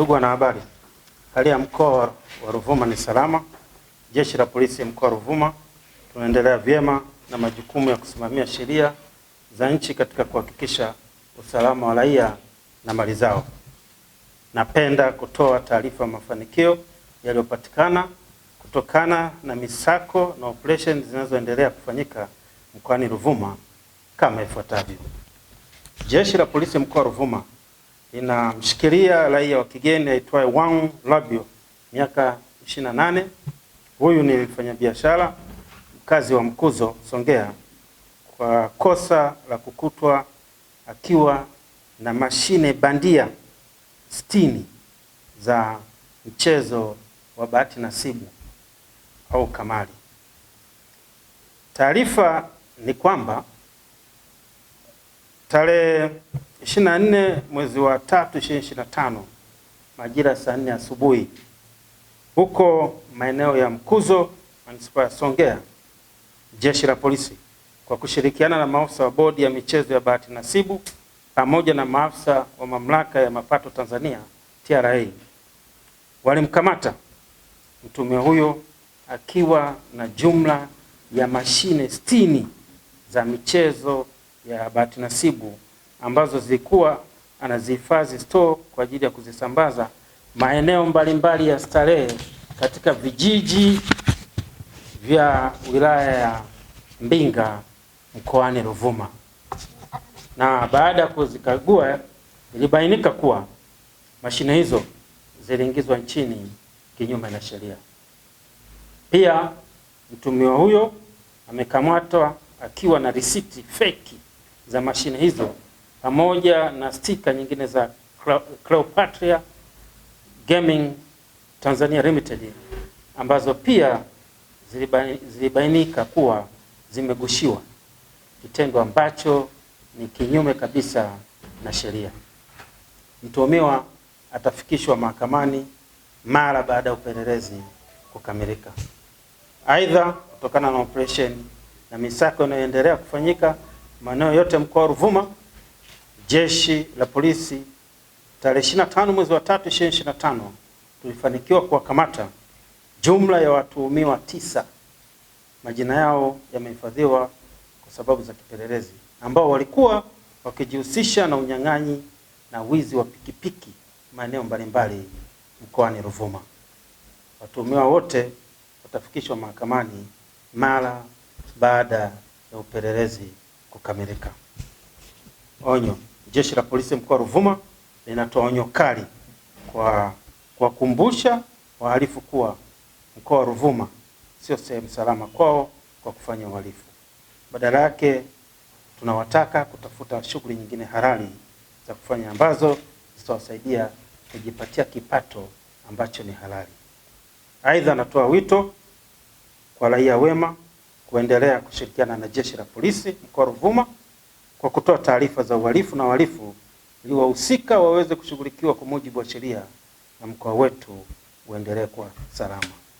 Ndugu wanahabari, hali ya mkoa wa Ruvuma ni salama. Jeshi la Polisi mkoa wa Ruvuma tunaendelea vyema na majukumu ya kusimamia sheria za nchi katika kuhakikisha usalama wa raia na mali zao. Napenda kutoa taarifa ya mafanikio yaliyopatikana kutokana na misako na operation zinazoendelea kufanyika mkoani Ruvuma kama ifuatavyo. Jeshi la Polisi mkoa wa Ruvuma linamshikilia raia wa kigeni aitwaye Wang Labio, miaka 28. Huyu ni mfanyabiashara mkazi wa Mkuzo, Songea, kwa kosa la kukutwa akiwa na mashine bandia 60 za mchezo wa bahati nasibu au kamari. Taarifa ni kwamba tarehe 24 mwezi wa 3 2025 majira saa 4 asubuhi huko maeneo ya Mkuzo, manispaa ya Songea, Jeshi la Polisi kwa kushirikiana na maafisa wa bodi ya michezo ya bahati nasibu pamoja na maafisa wa mamlaka ya mapato Tanzania TRA walimkamata mtuhumiwa huyo akiwa na jumla ya mashine 60 za michezo ya bahati nasibu ambazo zilikuwa anazihifadhi store kwa ajili ya kuzisambaza maeneo mbalimbali ya starehe katika vijiji vya wilaya ya Mbinga mkoani Ruvuma. Na baada ya kuzikagua ilibainika kuwa mashine hizo ziliingizwa nchini kinyume na sheria. Pia mtuhumiwa huyo amekamatwa akiwa na risiti feki za mashine hizo pamoja na stika nyingine za Cleopatra Gaming Tanzania Limited ambazo pia zilibainika kuwa zimegushiwa, kitendo ambacho ni kinyume kabisa na sheria. Mtuhumiwa atafikishwa mahakamani mara baada ya upelelezi kukamilika. Aidha, kutokana na operation na misako inayoendelea kufanyika maeneo yote mkoa wa Ruvuma, Jeshi la Polisi tarehe 25 mwezi wa 3 2025 tulifanikiwa kuwakamata jumla ya watuhumiwa 9. Majina yao yamehifadhiwa kwa sababu za kipelelezi, ambao walikuwa wakijihusisha na unyang'anyi na wizi wa pikipiki maeneo mbalimbali mkoani Ruvuma. Watuhumiwa wote watafikishwa mahakamani mara baada ya upelelezi kukamilika. Onyo: Jeshi la Polisi mkoa wa Ruvuma linatoa onyo kali kwa kuwakumbusha wahalifu kuwa mkoa wa Ruvuma sio sehemu salama kwao kwa kufanya uhalifu. Badala yake tunawataka kutafuta shughuli nyingine halali za kufanya ambazo zitawasaidia kujipatia kipato ambacho ni halali. Aidha, natoa wito kwa raia wema kuendelea kushirikiana na Jeshi la Polisi mkoa wa Ruvuma kwa kutoa taarifa za uhalifu na wahalifu ili wahusika waweze kushughulikiwa kwa mujibu wa sheria na mkoa wetu uendelee kuwa salama.